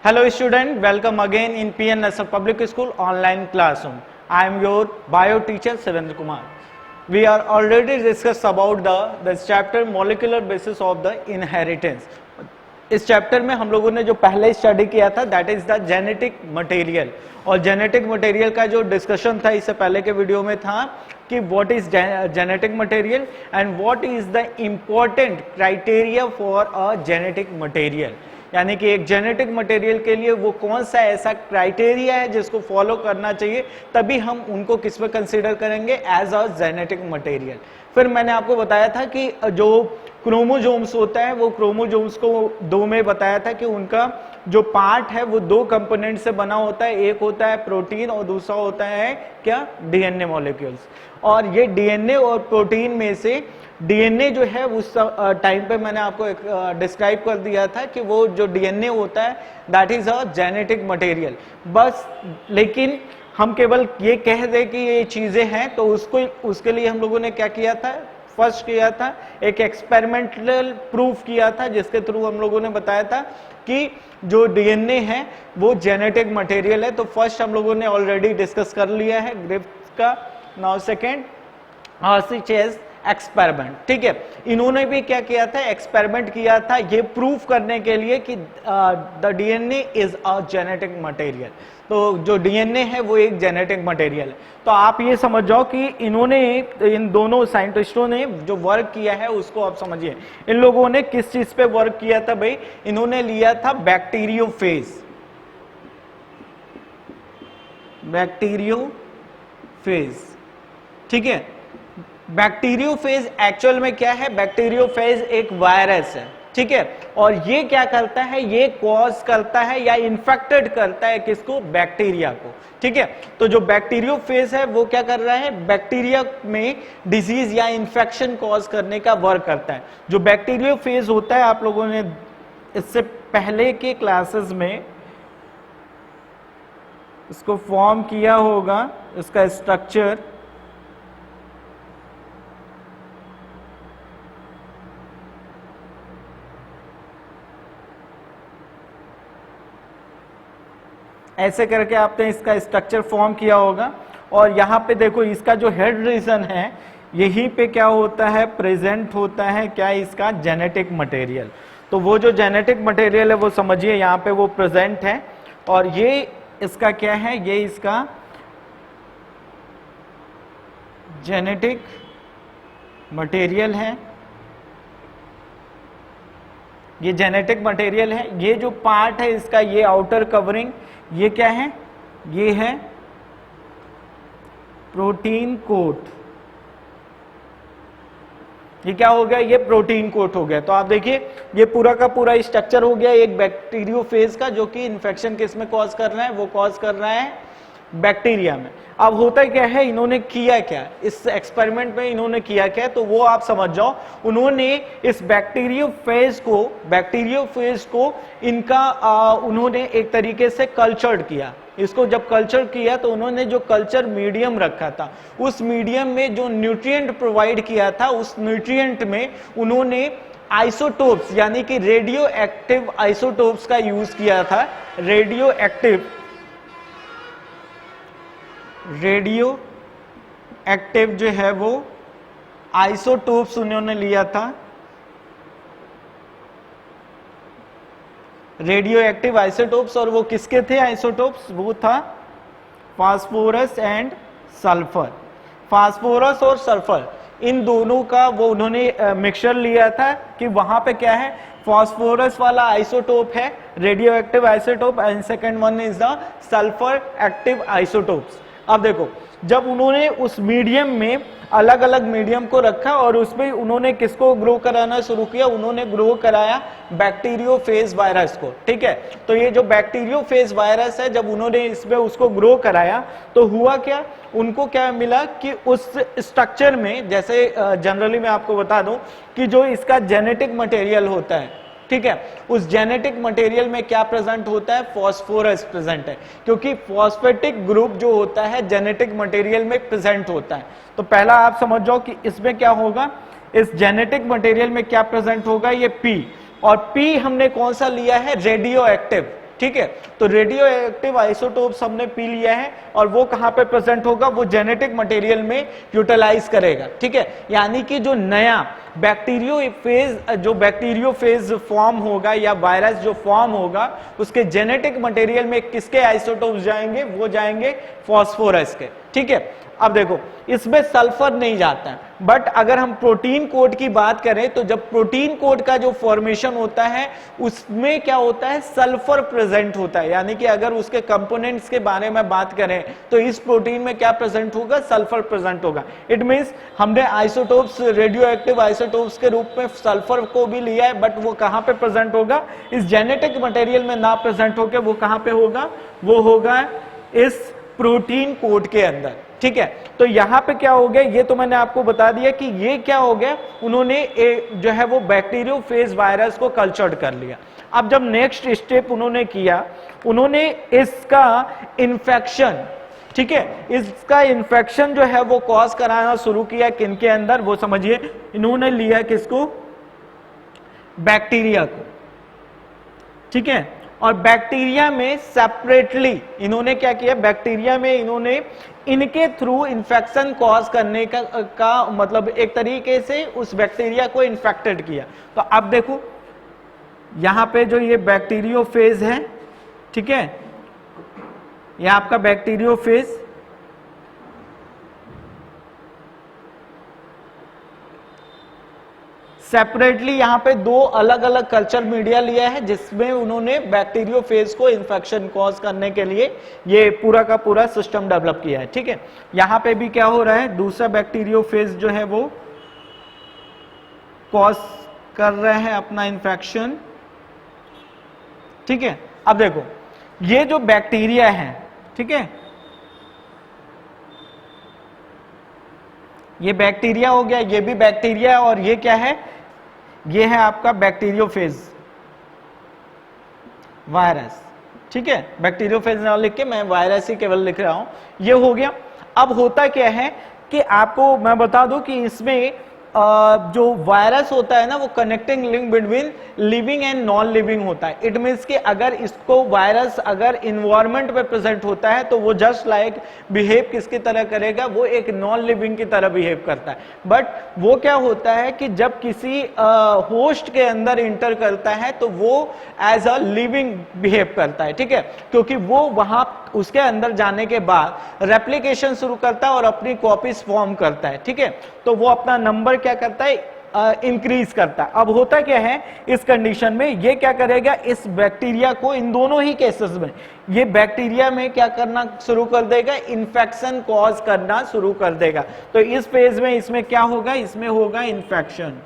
Hello student, welcome again in PNSF Public School online classroom. I am your bio teacher Surendra Kumar. We are already discussed about this chapter molecular basis of the inheritance. इस chapter में हम लोगों ने जो पहले study किया था that is the genetic material, और जेनेटिक मटेरियल का जो डिस्कशन था इससे पहले के वीडियो में था कि what is genetic material and what is the important criteria for a genetic material, यानी कि एक जेनेटिक मटेरियल के लिए वो कौन सा ऐसा क्राइटेरिया है जिसको फॉलो करना चाहिए, तभी हम उनको किस में कंसीडर करेंगे एज अ जेनेटिक मटेरियल। फिर मैंने आपको बताया था कि जो क्रोमोजोम्स होता है वो क्रोमोजोम्स को दो में बताया था कि उनका जो पार्ट है वो दो कंपोनेंट से बना होता है, एक होता है प्रोटीन और दूसरा होता है क्या, डीएनए मॉलिक्यूल्स। और ये डीएनए और प्रोटीन में से डीएनए जो है उस टाइम पे मैंने आपको डिस्क्राइब कर दिया था कि वो जो डीएनए होता है that is a genetic material. बस लेकिन हम केवल ये कह दे कि ये चीजें हैं तो उसके लिए हम लोगों ने क्या किया था, फर्स्ट किया था एक एक्सपेरिमेंटल प्रूफ किया था जिसके थ्रू हम लोगों ने बताया था कि जो डीएनए है वो जेनेटिक मटेरियल है। तो फर्स्ट हम लोगों ने ऑलरेडी डिस्कस कर लिया है ग्रिफ्थ का। नाउ सेकेंड चेस एक्सपेरिमेंट, ठीक है। इन्होंने भी क्या किया था, एक्सपेरिमेंट किया था ये प्रूफ करने के लिए कि the DNA is a genetic material. तो जो डीएनए है वो एक जेनेटिक मटेरियल है। तो आप ये समझ जाओ कि इन्होंने, इन दोनों साइंटिस्टों ने जो वर्क किया है उसको आप समझिए। इन लोगों ने किस चीज पे वर्क किया था भाई, इन्होंने लिया था बैक्टीरियोफेज। बैक्टीरियोफेज, ठीक है। बैक्टीरियोफेज एक्चुअल में क्या है, बैक्टीरियोफेज एक वायरस है, ठीक है। और ये क्या करता है, ये कॉज करता है या इन्फेक्टेड करता है किसको, बैक्टीरिया को, ठीक है। तो जो बैक्टीरियोफेज है वो क्या कर रहा है, बैक्टीरिया में डिजीज या इन्फेक्शन कॉज करने का वर्क करता है। जो बैक्टीरियोफेज होता है, आप लोगों ने इससे पहले के क्लासेस में इसको फॉर्म किया होगा, इसका स्ट्रक्चर ऐसे करके आपने इसका स्ट्रक्चर फॉर्म किया होगा। और यहाँ पे देखो इसका जो हेड रीजन है यहीं पे क्या होता है, प्रेजेंट होता है क्या, इसका जेनेटिक मटेरियल। तो वो जो जेनेटिक मटेरियल है वो समझिए यहाँ पे वो प्रेजेंट है, और ये इसका क्या है, ये इसका जेनेटिक मटेरियल है। ये जेनेटिक मटेरियल है। ये जो पार्ट है इसका, ये आउटर कवरिंग, ये क्या है, ये है प्रोटीन कोट। ये क्या हो गया, ये प्रोटीन कोट हो गया। तो आप देखिए ये पूरा का पूरा स्ट्रक्चर हो गया एक बैक्टीरियोफेज का, जो कि इन्फेक्शन किस में कॉज कर रहा है, वो कॉज कर रहा है बैक्टीरिया में। अब होता क्या है, इन्होंने किया क्या इस एक्सपेरिमेंट में, इन्होंने किया क्या, तो वो आप समझ जाओ। उन्होंने इस बैक्टीरियोफेज को इनका उन्होंने एक तरीके से कल्चर्ड किया। इसको जब कल्चर किया तो उन्होंने जो कल्चर मीडियम रखा था, उस मीडियम में जो न्यूट्रिएंट प्रोवाइड किया था, उस न्यूट्रिएंट में उन्होंने आइसोटोप्स यानी कि रेडियो एक्टिव आइसोटोप्स का यूज किया था। रेडियो एक्टिव जो है वो आइसोटोप्स उन्होंने लिया था। रेडियो एक्टिव आइसोटोप्स, और वो किसके थे आइसोटोप्स, वो था फास्फोरस एंड सल्फर। फास्फोरस और सल्फर इन दोनों का वो उन्होंने मिक्सचर लिया था कि वहां पे क्या है, फास्फोरस वाला आइसोटोप है radio active isotope, and second one is the sulphur active isotopes. अब देखो जब उन्होंने उस मीडियम में अलग अलग मीडियम को रखा और उसमें उन्होंने किसको ग्रो कराना शुरू किया, उन्होंने ग्रो कराया बैक्टीरियोफेज वायरस को, ठीक है। तो ये जो बैक्टीरियोफेज वायरस है, जब उन्होंने इसमें उसको ग्रो कराया तो हुआ क्या, उनको क्या मिला कि उस स्ट्रक्चर में, जैसे जनरली मैं आपको बता दूं कि जो इसका जेनेटिक मटेरियल होता है, ठीक है, उस जेनेटिक मटेरियल में क्या प्रेजेंट होता है, फॉस्फोरस प्रेजेंट है, क्योंकि फॉस्फेटिक ग्रुप जो होता है जेनेटिक मटेरियल में प्रेजेंट होता है। तो पहला आप समझ जाओ कि इसमें क्या होगा, इस जेनेटिक मटेरियल में क्या प्रेजेंट होगा, ये P, और P हमने कौन सा लिया है, रेडियो एक्टिव। ठीक है। तो रेडियो एक्टिव आइसोटोप्स हमने पी लिया है और वो कहां पे प्रेजेंट होगा, वो जेनेटिक मटेरियल में यूटिलाइज करेगा, ठीक है। यानी कि जो नया बैक्टीरियोफेज फॉर्म होगा या वायरस जो फॉर्म होगा उसके जेनेटिक मटेरियल में किसके आइसोटोप्स जाएंगे, वो जाएंगे फास्फोरस के, ठीक है। अब देखो इसमें सल्फर नहीं जाता है, बट अगर हम प्रोटीन कोड की बात करें तो जब प्रोटीन कोड का जो फॉर्मेशन होता है उसमें क्या होता है, सल्फर प्रेजेंट होता है। यानी कि अगर उसके कंपोनेंट्स के बारे में बात करें तो इस प्रोटीन में क्या प्रेजेंट होगा, सल्फर प्रेजेंट होगा। इट मींस हमने आइसोटोप्स, रेडियो एक्टिव आइसोटोप्स के रूप में सल्फर को भी लिया है, बट वो कहां पे प्रेजेंट होगा, इस जेनेटिक मटेरियल में ना प्रेजेंट होकर वो कहां पे होगा, वो होगा इस प्रोटीन कोड के अंदर, ठीक है। तो यहां पे क्या हो गया, ये तो मैंने आपको बता दिया कि ये क्या हो गया, उन्होंने जो है वो बैक्टीरियोफेज वायरस को कल्चर्ड कर लिया। अब जब नेक्स्ट स्टेप उन्होंने किया, उन्होंने इसका इन्फेक्शन, ठीक है, इसका इन्फेक्शन जो है वो कॉज कराना शुरू किया किनके अंदर, वो समझिए, इन्होंने लिया किसको, बैक्टीरिया को, ठीक है। और बैक्टीरिया में सेपरेटली इन्होंने क्या किया, बैक्टीरिया में इन्होंने इनके थ्रू इन्फेक्शन कॉज करने का मतलब एक तरीके से उस बैक्टीरिया को इन्फेक्टेड किया। तो अब देखो यहां पे जो ये बैक्टीरियोफेज है, ठीक है, ये आपका बैक्टीरियोफेज, सेपरेटली यहां पे दो अलग अलग कल्चर मीडिया लिया है जिसमें उन्होंने बैक्टीरियोफेज को इन्फेक्शन कॉज करने के लिए ये पूरा का पूरा सिस्टम डेवलप किया है, ठीक है। यहां पे भी क्या हो रहा है, दूसरा बैक्टीरियोफेज जो है वो कॉज कर रहे हैं अपना इन्फेक्शन, ठीक है। अब देखो ये जो बैक्टीरिया है, ठीक है, ये बैक्टीरिया हो गया, ये भी बैक्टीरिया, और ये क्या है, ये है आपका बैक्टीरियोफेज वायरस, ठीक है। बैक्टीरियोफेज ना लिख के मैं वायरस ही केवल लिख रहा हूं, ये हो गया। अब होता क्या है कि आपको मैं बता दूं कि इसमें जो वायरस होता है ना, वो connecting link between living and non living होता है। इट मीन्स कि अगर इसको वायरस अगर इन्वायरमेंट में प्रेजेंट होता है तो वो जस्ट लाइक बिहेव किसकी तरह करेगा, वो एक नॉन लिविंग की तरह बिहेव करता है। बट वो क्या होता है कि जब किसी होस्ट के अंदर इंटर करता है तो वो एज अ लिविंग बिहेव करता है, ठीक है, क्योंकि वो वहां उसके अंदर जाने के बाद रेप्लिकेशन शुरू करता है और अपनी कॉपीज फॉर्म करता है, ठीक है। तो वो अपना नंबर क्या करता है, इंक्रीज करता है। अब होता क्या है इस कंडीशन में, ये क्या करेगा, इस बैक्टीरिया को, इन दोनों ही केसेस में ये बैक्टीरिया में क्या करना शुरू कर देगा, इन्फेक्शन कॉज करना शुरू कर देगा। तो इस फेज में इसमें क्या होगा, इसमें होगा इन्फेक्शन,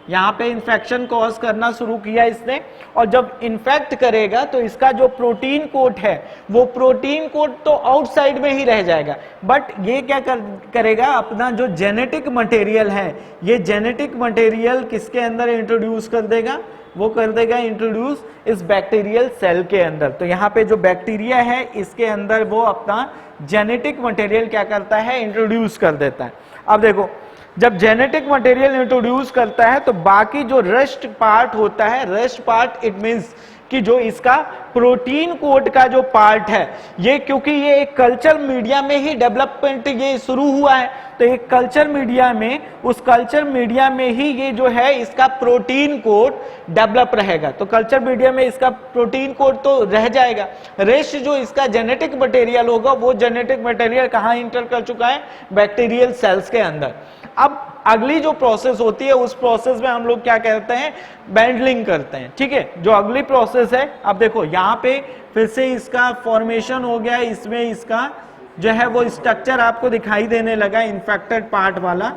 यहां पे इन्फेक्शन कॉज करना शुरू किया इसने। और जब इन्फेक्ट करेगा तो इसका जो प्रोटीन कोट है वो प्रोटीन कोट तो आउटसाइड में ही रह जाएगा, बट ये क्या करेगा, अपना जो जेनेटिक मटेरियल है, ये जेनेटिक मटेरियल किसके अंदर इंट्रोड्यूस कर देगा, वो कर देगा इंट्रोड्यूस इस बैक्टीरियल सेल के अंदर। तो यहाँ पे जो बैक्टीरिया है इसके अंदर वो अपना जेनेटिक मटेरियल क्या करता है, इंट्रोड्यूस कर देता है। अब देखो जब जेनेटिक मटेरियल इंट्रोड्यूस करता है तो बाकी जो रेस्ट पार्ट होता है, रेस्ट पार्ट इट मींस कि जो इसका प्रोटीन कोड का जो पार्ट है, ये क्योंकि ये एक कल्चर मीडिया में ही डेवलपमेंट ये शुरू हुआ है, तो एक कल्चर मीडिया में, उस कल्चर मीडिया में ही ये जो है इसका प्रोटीन कोड डेवलप रहेगा। तो कल्चर मीडिया में इसका प्रोटीन कोड तो रह जाएगा, रेस्ट जो इसका जेनेटिक मटेरियल होगा वो जेनेटिक मटेरियल कहाँ इंटर कर चुका है, बैक्टीरियल सेल्स के अंदर। अब अगली जो प्रोसेस होती है उस प्रोसेस में हम लोग क्या कहते हैं, बैंडलिंग करते हैं, ठीक है। जो अगली प्रोसेस है, अब देखो यहाँ पे फिर से इसका फॉर्मेशन हो गया, इसमें इसका जो है वो स्ट्रक्चर आपको दिखाई देने लगा इन्फेक्टेड पार्ट वाला,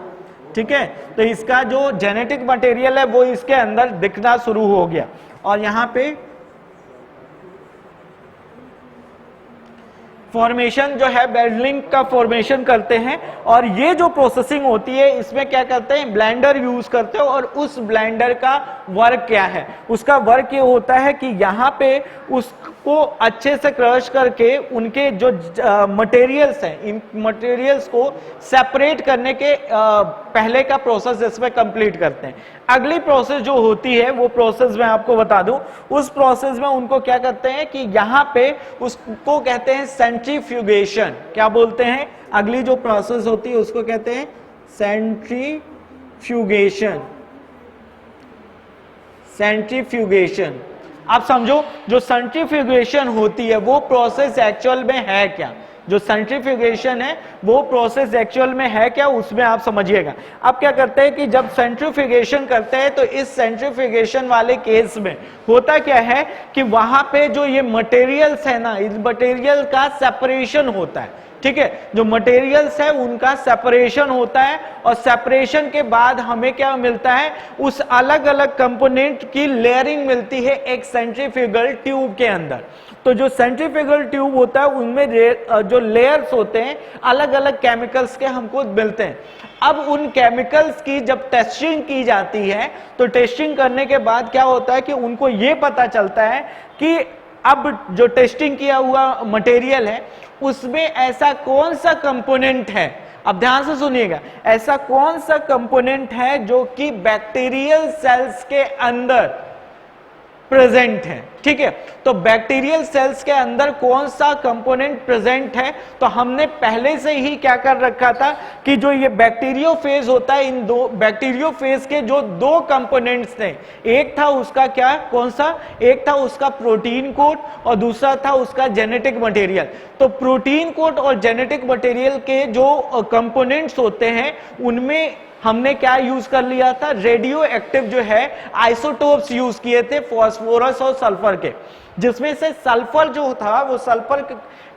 ठीक है। तो इसका जो जेनेटिक मटेरियल है वो इसके अंदर दिखना शुरू हो गया, और यहाँ पे फॉर्मेशन जो है बेडलिंग का फॉर्मेशन करते हैं, और ये जो प्रोसेसिंग होती है इसमें क्या करते हैं, ब्लेंडर यूज करते हो। और उस ब्लेंडर का वर्क क्या है, उसका वर्क ये होता है कि यहाँ पे उसको अच्छे से क्रश करके उनके जो मटेरियल्स हैं, इन मटेरियल्स को सेपरेट करने के पहले का प्रोसेस इसमें कंप्लीट करते हैं। अगली प्रोसेस जो होती है वो प्रोसेस मैं आपको बता दूं, उस प्रोसेस में उनको क्या करते हैं कि यहाँ पे उसको कहते हैं सेंट्रीफ्यूगेशन। क्या बोलते हैं, अगली जो प्रोसेस होती है उसको कहते हैं सेंट्रीफ्यूगेशन। सेंट्रीफ्यूगेशन, आप समझो जो सेंट्रीफ्यूगेशन होती है वो प्रोसेस एक्चुअल में है क्या, जो सेंट्रीफ्यूगेशन है वो प्रोसेस एक्चुअल में है क्या, उसमें आप समझिएगा। अब क्या करते हैं कि जब सेंट्रीफ्यूगेशन करते हैं तो इस सेंट्रीफ्यूगेशन वाले केस में होता क्या है कि वहां पे जो ये मटेरियल्स है ना, इस मटेरियल का सेपरेशन होता है, ठीक है, जो मटेरियल्स है उनका सेपरेशन होता है, और सेपरेशन के बाद हमें क्या मिलता है, उस अलग अलग कंपोनेंट की लेयरिंग मिलती है एक सेंट्रीफ्यूगल ट्यूब के अंदर। तो जो सेंट्रीफ्यूगल ट्यूब होता है उनमें जो लेयर्स होते हैं अलग अलग केमिकल्स के हमको मिलते हैं। अब उन केमिकल्स की जब टेस्टिंग की जाती है तो टेस्टिंग करने के बाद क्या होता है कि उनको ये पता चलता है कि अब जो टेस्टिंग किया हुआ मटेरियल है उसमें ऐसा कौन सा कंपोनेंट है, अब ध्यान से सुनिएगा, ऐसा कौन सा कंपोनेंट है जो कि बैक्टीरियल सेल्स के अंदर प्रेजेंट है। ठीक है, तो बैक्टीरियल सेल्स के अंदर कौन सा कंपोनेंट प्रेजेंट है, तो हमने पहले से ही क्या कर रखा था कि जो ये बैक्टीरियोफेज होता है, इन दो बैक्टीरियोफेज के जो दो कंपोनेंट्स थे, एक था उसका क्या, कौन सा, एक था उसका प्रोटीन कोट और दूसरा था उसका जेनेटिक मटेरियल। तो प्रोटीन कोट और जेनेटिक मटेरियल के जो कंपोनेंट्स होते हैं उनमें हमने क्या यूज कर लिया था, रेडियो एक्टिव जो है आइसोटोप्स यूज किए थे फास्फोरस और सल्फर के, जिसमें से सल्फर जो था वो सल्फर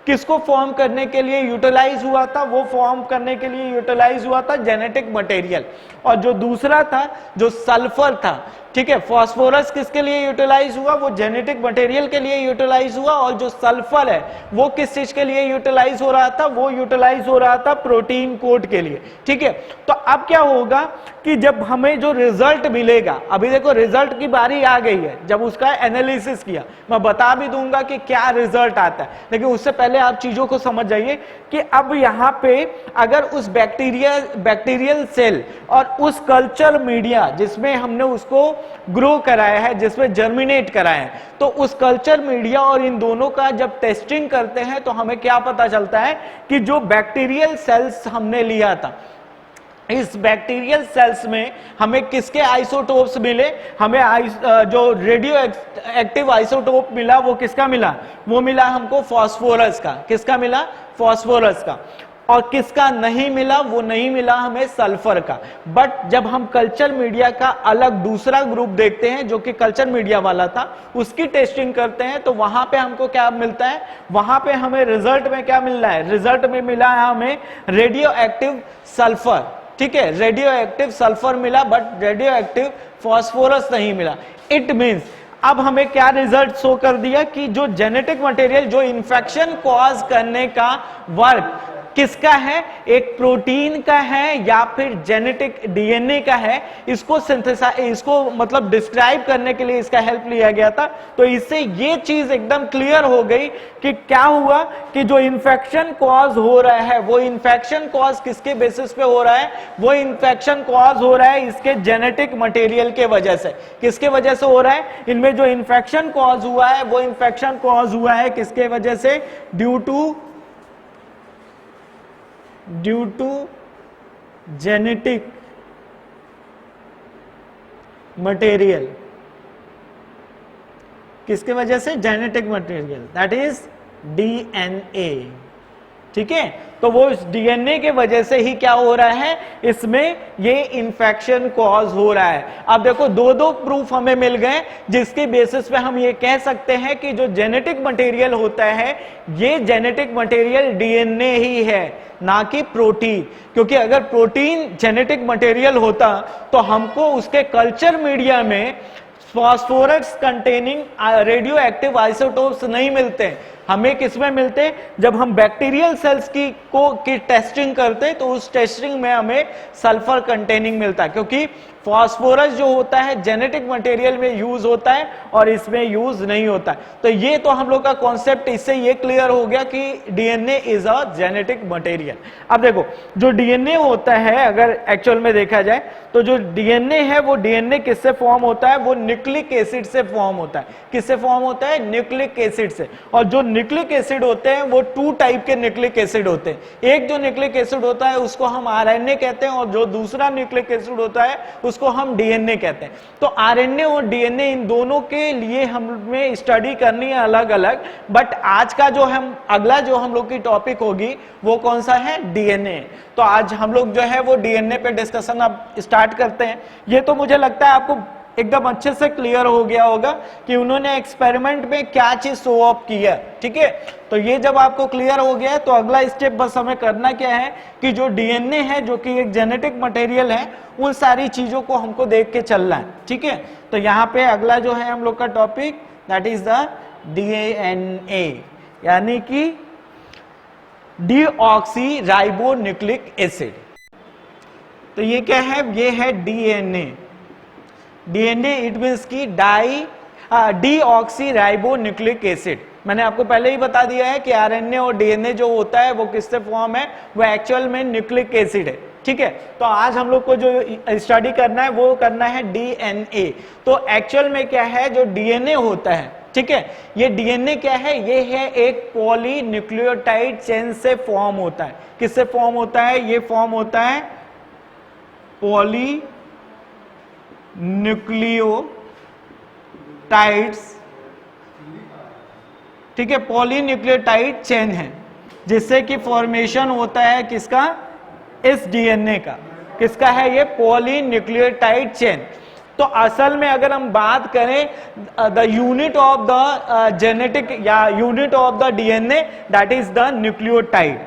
किसको फॉर्म करने के लिए यूटिलाइज हुआ था, वो फॉर्म करने के लिए यूटिलाइज हुआ था जेनेटिक मटेरियल, और जो दूसरा था जो सल्फर था, ठीक है, फास्फोरस किसके लिए यूटिलाइज हुआ, वो जेनेटिक मटेरियल के लिए यूटिलाइज हुआ, और जो सल्फर है वो किस चीज के लिए यूटिलाइज हो रहा था, वो यूटिलाइज हो रहा था प्रोटीन कोट के लिए। ठीक है, तो अब क्या होगा कि जब हमें जो रिजल्ट मिलेगा, अभी देखो रिजल्ट की बारी आ गई है, जब उसका एनालिसिस किया मैं बता भी दूंगा कि क्या रिजल्ट आता है, लेकिन उससे पहले आप चीजों को समझ जाइए कि अब यहां पे अगर उस बैक्टीरियल सेल और उस कल्चर मीडिया जिसमें हमने उसको ग्रो कराया है, जिसमें जर्मिनेट कराया है, तो उस कल्चर मीडिया और इन दोनों का जब टेस्टिंग करते हैं तो हमें क्या पता चलता है कि जो बैक्टीरियल सेल्स हमने लिया था, इस बैक्टीरियल सेल्स में हमें किसके आइसोटोप्स मिले, हमें जो रेडियो एक्टिव आइसोटोप मिला वो किसका मिला, वो मिला हमको फास्फोरस का, किसका मिला, फास्फोरस का, और किसका नहीं मिला, वो नहीं मिला हमें सल्फर का। बट जब हम कल्चर मीडिया का अलग दूसरा ग्रुप देखते हैं जो कि कल्चर मीडिया वाला था, उसकी टेस्टिंग करते हैं तो वहां पे हमको क्या मिलता है, वहां पे हमें रिजल्ट में क्या मिल रहा है, रिजल्ट में मिला है हमें रेडियो एक्टिव सल्फर। ठीक है, रेडियो एक्टिव सल्फर मिला बट रेडियो एक्टिव फास्फोरस नहीं मिला। इट मींस अब हमें क्या रिजल्ट शो कर दिया कि जो जेनेटिक मटेरियल जो इन्फेक्शन कॉज करने का वर्क किसका है, एक प्रोटीन का है या फिर जेनेटिक डीएनए का है, इसको मतलब डिस्क्राइब करने के लिए इसका हेल्प लिया गया था। तो इससे ये चीज एकदम क्लियर हो गई कि क्या हुआ कि जो इन्फेक्शन कॉज हो रहा है वो इन्फेक्शन कॉज किसके बेसिस पे हो रहा है, वो इन्फेक्शन कॉज हो रहा है इसके जेनेटिक मटेरियल के वजह से। किसके वजह से हो रहा है, इनमें जो इन्फेक्शन कॉज हुआ है वो इन्फेक्शन कॉज हुआ है किसके वजह से, ड्यू टू जेनेटिक मटेरियल, किसके वजह से, genetic material, that is DNA. ठीक है, तो वो इस डीएनए के वजह से ही क्या हो रहा है, इसमें ये इन्फेक्शन कॉज हो रहा है। अब देखो दो प्रूफ हमें मिल गए जिसके बेसिस पे हम ये कह सकते हैं कि जो जेनेटिक मटेरियल होता है ये जेनेटिक मटेरियल डीएनए ही है, ना कि प्रोटीन। क्योंकि अगर प्रोटीन जेनेटिक मटेरियल होता तो हमको उसके कल्चर मीडिया में phosphorus containing radio active isotopes नहीं मिलते, हमें किसमें मिलते हैं? जब हम बैक्टीरियल सेल्स की टेस्टिंग करते हैं तो उस टेस्टिंग में हमें सल्फर कंटेनिंग मिलता है, क्योंकि फास्फोरस जो होता है जेनेटिक मटेरियल में यूज होता है और इसमें यूज नहीं होता है। तो ये तो हम लोग का कॉन्सेप्ट इससे ये क्लियर हो गया कि DNA is a genetic material. अब देखो जो डीएनए होता है अगर एक्चुअल में देखा जाए तो जो डीएनए है वो डीएनए किससे फॉर्म होता है? वो न्यूक्लिक एसिड से फॉर्म होता है। किससे फॉर्म होता है? न्यूक्लिक एसिड से। और जो न्यूक्लिक एसिड होते हैं वो 2 टाइप के न्यूक्लिक एसिड होते हैं। एक जो न्यूक्लिक एसिड होता है उसको हम आरएनए कहते हैं और जो दूसरा न्यूक्लिक एसिड होता है उसको हम डीएनए कहते हैं। तो आरएनए और डीएनए इन दोनों के लिए हमें स्टडी करनी है अलग अलग, बट आज का जो हम अगला जो हम लोग की टॉपिक होगी वो कौन सा है? डीएनए। तो आज हम लोग जो है वो डीएनए पे डिस्कशन अब स्टार्ट करते हैं। ये तो मुझे लगता है आपको एकदम अच्छे से क्लियर हो गया होगा कि उन्होंने एक्सपेरिमेंट में क्या चीज शो ऑफ की है, ठीक है। तो ये जब आपको क्लियर हो गया है तो अगला स्टेप बस हमें करना क्या है कि जो डीएनए है जो कि एक जेनेटिक मटेरियल है उन सारी चीजों को हमको देख के चलना है, ठीक है। तो यहाँ पे अगला जो है हम लोग का topic that is the DNA, यानी कि डीऑक्सी राइबो न्यूक्लिक एसिड। तो ये क्या है? ये है डीएनए। डीएनए इट मीन्स की डीऑक्सी राइबो न्यूक्लिक एसिड। मैंने आपको पहले ही बता दिया है कि आरएनए और डीएनए जो होता है वो किससे फॉर्म है? वो एक्चुअल में न्यूक्लिक एसिड है, ठीक है। तो आज हम लोग को जो स्टडी करना है वो करना है डीएनए। तो एक्चुअल में क्या है जो डीएनए होता है, ठीक है, ये डीएनए क्या है? ये है एक पॉलीन्यूक्लियोटाइड चेन से फॉर्म होता है। किससे फॉर्म होता है? ये फॉर्म होता है पॉली न्यूक्लियोटाइड्स, ठीक है, पॉलीन्यूक्लियोटाइड चेन है जिससे कि फॉर्मेशन होता है किसका? इस डीएनए का। किसका है ये? Polynucleotide chain. तो असल में अगर हम बात करें the unit of the genetic या unit of the DNA that is the nucleotide.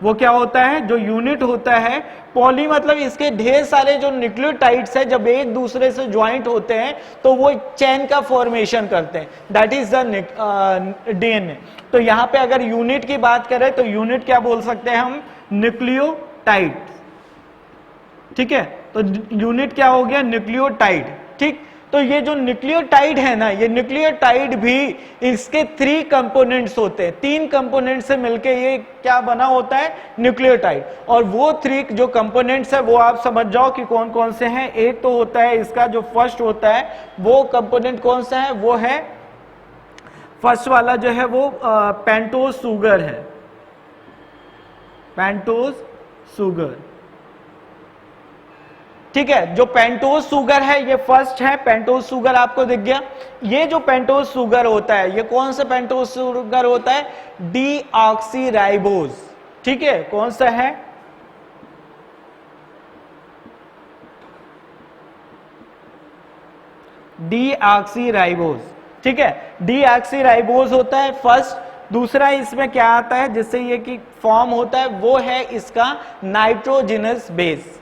वो क्या होता है? जो यूनिट होता है पॉली मतलब इसके ढेर सारे जो न्यूक्लियोटाइड्स है जब एक दूसरे से ज्वाइंट होते हैं तो वो चेन का फॉर्मेशन करते हैं, दैट इज द डीएनए। तो यहां पे अगर यूनिट की बात करें तो यूनिट क्या बोल सकते हैं हम? न्यूक्लियोटाइड, ठीक है। तो यूनिट क्या हो गया? न्यूक्लियोटाइड, ठीक। तो ये जो न्यूक्लियोटाइड है ना, ये न्यूक्लियोटाइड भी इसके 3 कंपोनेंट्स होते हैं। 3 कंपोनेंट से मिलके ये क्या बना होता है? न्यूक्लियोटाइड। और वो 3 जो कंपोनेंट्स है वो आप समझ जाओ कि कौन कौन से हैं। एक तो होता है इसका जो फर्स्ट होता है वो कंपोनेंट कौन सा है? वो है फर्स्ट वाला जो है वो पेंटोज शुगर है, पेंटोज शुगर, ठीक है। जो पेंटोज शुगर है ये फर्स्ट है, पेंटोज शुगर आपको दिख गया। ये जो पेंटोज शुगर होता है ये कौन सा पेंटोज शुगर होता है? डीऑक्सी राइबोज, ठीक है। कौन सा है? डीऑक्सी राइबोज, ठीक है। डीऑक्सी राइबोज होता है फर्स्ट। दूसरा इसमें क्या आता है जिससे ये कि फॉर्म होता है वो है इसका नाइट्रोजिनस बेस,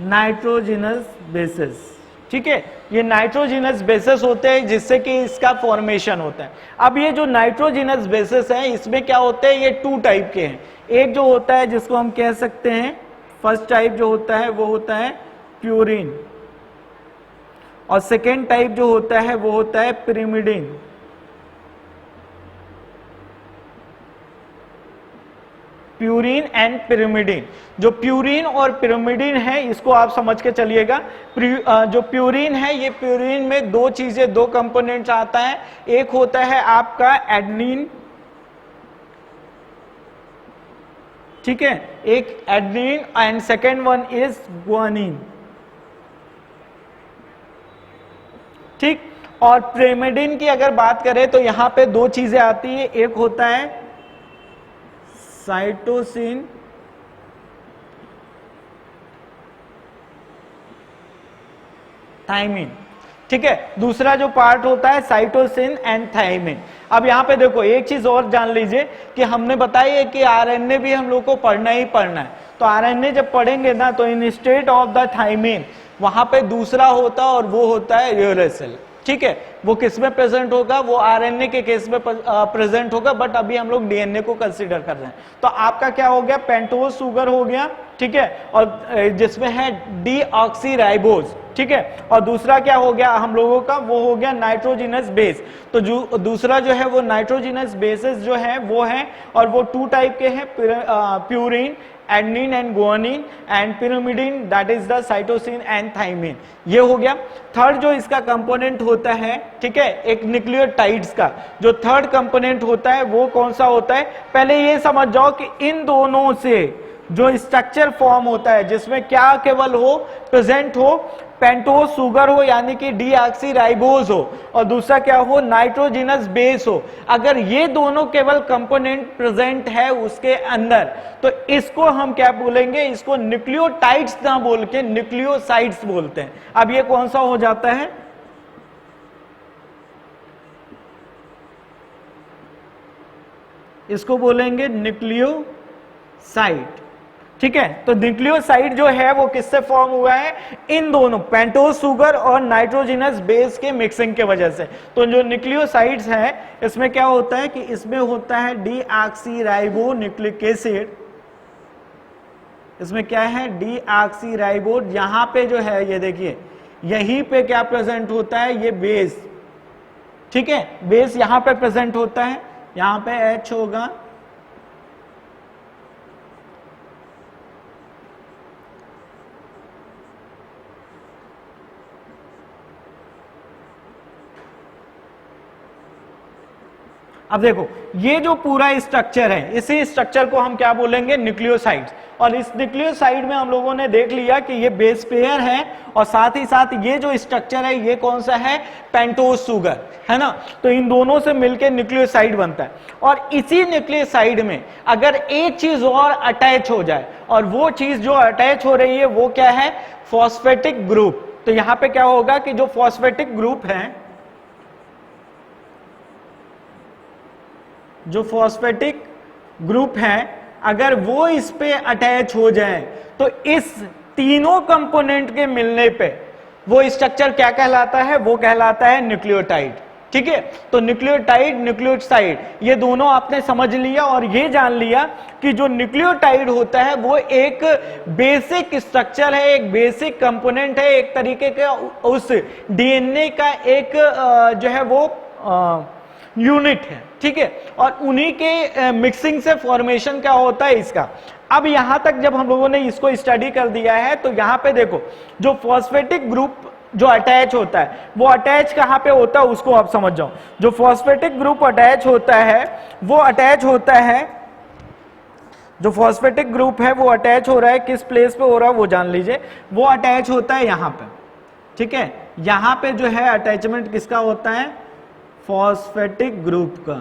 नाइट्रोजिनस बेसेस, ठीक है। ये नाइट्रोजिनस बेसेस होते हैं जिससे कि इसका फॉर्मेशन होता है। अब ये जो नाइट्रोजिनस बेसेस हैं इसमें क्या होते हैं? ये 2 टाइप के हैं। एक जो होता है जिसको हम कह सकते हैं फर्स्ट टाइप जो होता है वो होता है प्यूरिन, और सेकेंड टाइप जो होता है वो होता है पिरिमिडिन। Purine and pyrimidine. जो प्यूरिन और पिरिमिडिन है इसको आप समझ के चलिएगा। जो प्यूरिन है ये प्यूरिन में 2 चीजें 2 कंपोनेंट्स आता है। एक होता है आपका एडेनिन, ठीक है, एक adenine and second one is guanine, ठीक। और पिरिमिडिन की अगर बात करें तो यहां पे 2 चीजें आती है। एक होता है साइटोसिन थाइमिन, ठीक है। दूसरा जो पार्ट होता है साइटोसिन एंड थाइमिन। अब यहां पे देखो एक चीज और जान लीजिए कि हमने बताई है कि आरएनए भी हम लोग को पढ़ना ही पढ़ना है। तो आरएनए जब पढ़ेंगे ना तो इन स्टेट ऑफ द थाइमिन वहां पे दूसरा होता है और वो होता है यूरेसिल। ठीक है, वो किस में प्रेजेंट होगा, वो आरएनए के केस में प्रेजेंट होगा, बट अभी हम लोग डीएनए को कंसीडर कर रहे हैं। तो आपका क्या हो गया, पेंटोज सुगर हो गया, ठीक है, और जिसमें है डीऑक्सीराइबोज, ठीक है, और दूसरा क्या हो गया हम लोगों का, वो हो गया नाइट्रोजिनस बेस। तो जो दूसरा जो है वो नाइट्रोजिनस बेसेस जो है वो है, और वो 2 टाइप के हैं, purine, adenine and guanine, and pyrimidine, that is the cytosine and thymine. ये हो गया। थर्ड जो इसका कंपोनेंट होता है, ठीक है, एक न्यूक्लियोटाइड्स का जो थर्ड कंपोनेंट होता है वो कौन सा होता है, पहले ये समझ जाओ कि इन दोनों से जो स्ट्रक्चर फॉर्म होता है जिसमें क्या केवल हो प्रेजेंट हो, पेंटोज सुगर हो यानी कि डीऑक्सीराइबोज हो, और दूसरा क्या हो, नाइट्रोजिनस बेस हो। अगर ये दोनों केवल कंपोनेंट प्रेजेंट है उसके अंदर, तो इसको हम क्या बोलेंगे, इसको न्यूक्लियोटाइड्स ना बोल के न्यूक्लियोसाइड्स बोलते हैं। अब ये कौन सा हो जाता है, इसको बोलेंगे न्यूक्लियोसाइड। ठीक है, तो न्यूक्लियोसाइड जो है वो किससे फॉर्म हुआ है, इन दोनों पेंटोज सुगर और नाइट्रोजिनस बेस के मिक्सिंग के वजह से। तो जो न्यूक्लियोसाइड्स है इसमें क्या होता है कि इसमें होता है डीऑक्सीराइबो न्यूक्लिक एसिड, इसमें क्या है डीऑक्सीराइबो, यहां पे जो है ये देखिए यहीं पे क्या प्रेजेंट होता है, ये बेस, ठीक है, बेस यहां पे प्रेजेंट होता है, यहां पे H होगा, अब देखो ये जो पूरा स्ट्रक्चर है, इसी स्ट्रक्चर को हम क्या बोलेंगे, न्यूक्लियोसाइड्स। और इस न्यूक्लियोसाइड में हम लोगों ने देख लिया कि ये बेस पेयर है, और साथ ही साथ ये जो स्ट्रक्चर है ये कौन सा है, पेंटोज सुगर, है ना। तो इन दोनों से मिलकर न्यूक्लियोसाइड बनता है, और इसी न्यूक्लियोसाइड में अगर एक चीज और अटैच हो जाए, और वो चीज जो अटैच हो रही है वो क्या है, फॉस्फेटिक ग्रुप। तो यहां पे क्या होगा कि जो फॉस्फेटिक ग्रुप है, जो फॉस्फेटिक ग्रुप है, अगर वो इस पे अटैच हो जाए तो इस तीनों कंपोनेंट के मिलने पे वो स्ट्रक्चर क्या कहलाता है, वो कहलाता है न्यूक्लियोटाइड। ठीक है, तो न्यूक्लियोटाइड न्यूक्लियोसाइड ये दोनों आपने समझ लिया, और ये जान लिया कि जो न्यूक्लियोटाइड होता है वो एक बेसिक स्ट्रक्चर है, एक बेसिक कंपोनेंट है, एक तरीके का उस डीएनए का एक जो है वो यूनिट है। ठीक है, और उन्हीं के मिक्सिंग से फॉर्मेशन क्या होता है इसका। अब यहां तक जब हम लोगों ने इसको स्टडी कर दिया है, तो यहां पे देखो जो फॉस्फेटिक ग्रुप जो अटैच होता है, वो अटैच कहां पे होता है उसको आप समझ जाओ। जो फॉस्फेटिक ग्रुप अटैच होता है वो अटैच होता है, जो फॉस्फेटिक ग्रुप है वो अटैच हो रहा है, किस प्लेस पे हो रहा है वो जान लीजिए, वो अटैच होता है यहां पे। ठीक है, यहां पे जो है अटैचमेंट किसका होता है, फॉस्फेटिक ग्रुप का।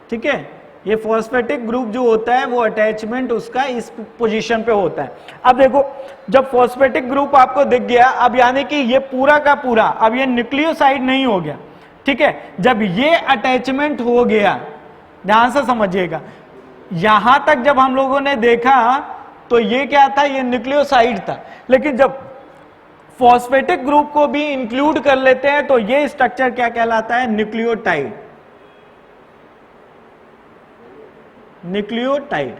ठीक है, ये फॉस्फेटिक ग्रुप जो होता है वो अटैचमेंट उसका इस पोजीशन पे होता है। अब देखो जब फॉस्फेटिक ग्रुप आपको दिख गया, अब यानी कि ये पूरा का पूरा अब ये न्यूक्लियोसाइड नहीं हो गया। ठीक है, जब ये अटैचमेंट हो गया, ध्यान से समझिएगा, यहां तक जब हम लोगों ने देखा तो ये क्या था, ये न्यूक्लियोसाइड था, लेकिन जब फॉस्फेटिक ग्रुप को भी इंक्लूड कर लेते हैं तो ये स्ट्रक्चर क्या कहलाता है, न्यूक्लियोटाइड। न्यूक्लियोटाइड,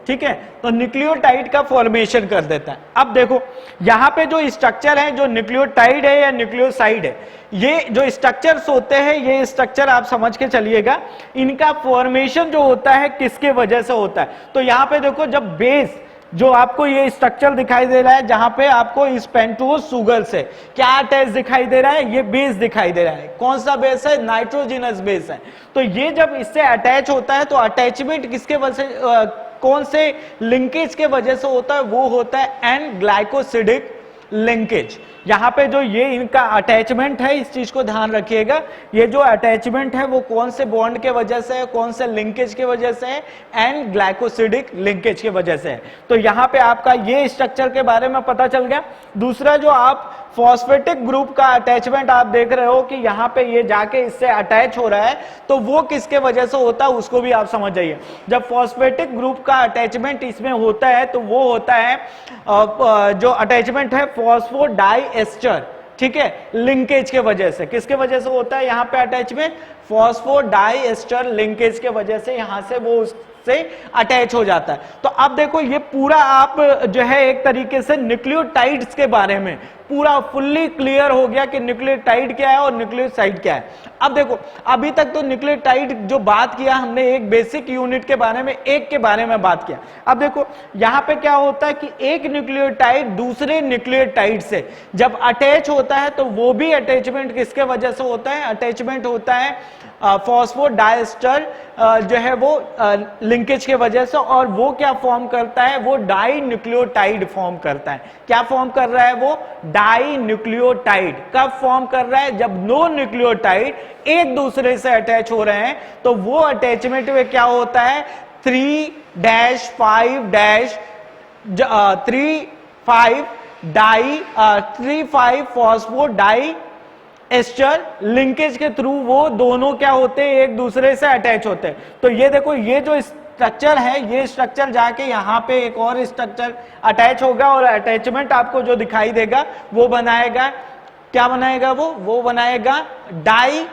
ठीक है, तो न्यूक्लियोटाइड का फॉर्मेशन कर देता है। अब देखो यहां पे जो स्ट्रक्चर है, जो न्यूक्लियोटाइड है या न्यूक्लियोसाइड है, ये जो स्ट्रक्चर्स होते हैं, ये स्ट्रक्चर आप समझ के चलिएगा, इनका फॉर्मेशन जो होता है किसके वजह से होता है। तो यहां पे देखो जब बेस जो आपको ये स्ट्रक्चर दिखाई दे रहा है, जहां पे आपको इस पेंटोज सुगर से क्या अटैच दिखाई दे रहा है, ये बेस दिखाई दे रहा है। कौन सा बेस है, नाइट्रोजिनस बेस है। तो ये जब इससे अटैच होता है तो अटैचमेंट किसके वजह से, कौन से लिंकेज के वजह से होता है, वो होता है एन ग्लाइकोसिडिक लिंकेज। यहां पे जो ये इनका अटैचमेंट है, इस चीज को ध्यान रखिएगा, ये जो अटैचमेंट है वो कौन से बॉन्ड के वजह से है, कौन से लिंकेज के वजह से है, एंड ग्लाइकोसिडिक लिंकेज के वजह से है। तो यहां पे आपका ये स्ट्रक्चर के बारे में पता चल गया। दूसरा जो आप फॉस्फेटिक ग्रुप का अटैचमेंट आप देख रहे हो कि यहाँ पे ये जाके इससे अटैच हो रहा है, तो वो किसके वजह से होता है उसको भी आप समझ जाइए। जब फॉस्फेटिक ग्रुप का अटैचमेंट इसमें होता है तो वो होता है जो अटैचमेंट है फॉस्फोडाइएस्टर, ठीक है, लिंकेज के वजह से। किसके वजह से होता है यहाँ पे अटैचमेंट? फॉस्फोडाइएस्टर लिंकेज के वजह से यहां से वो से अटैच हो जाता है। तो अब देखो ये पूरा आप जो है एक तरीके से न्यूक्लियोटाइड्स के बारे में पूरा फुल्ली क्लियर हो गया कि न्यूक्लियोटाइड क्या है और न्यूक्लियोसाइड क्या है। अब देखो अभी तक तो न्यूक्लियोटाइड जो बात किया हमने एक बेसिक यूनिट के बारे में, एक के बारे में बात किया। अब देखो यहां पे क्या होता है कि एक न्यूक्लियोटाइड दूसरे न्यूक्लियोटाइड से जब अटैच होता है तो वो भी अटैचमेंट किसके वजह से होता है? अटैचमेंट होता है फॉस्फोडाइएस्टर जो है वो लिंकेज के वजह से, और वो क्या फॉर्म करता है? वो डाई न्यूक्लियोटाइड फॉर्म करता है। क्या फॉर्म कर रहा है वो? Die nucleotide. कब फॉर्म कर रहा है? जब दो न्यूक्लियोटाइड एक दूसरे से अटैच हो रहे हैं तो वो अटैचमेंट में क्या होता है? 3-5 फॉस्फोडाई एस्टर लिंकेज के थ्रू वो दोनों क्या होते हैं? एक दूसरे से अटैच होते हैं। तो ये देखो ये जो स्ट्रक्चर है, ये स्ट्रक्चर जाके यहाँ पे एक और स्ट्रक्चर अटैच होगा और अटैचमेंट आपको जो दिखाई देगा वो बनाएगा, क्या बनाएगा वो बनाएगा डाई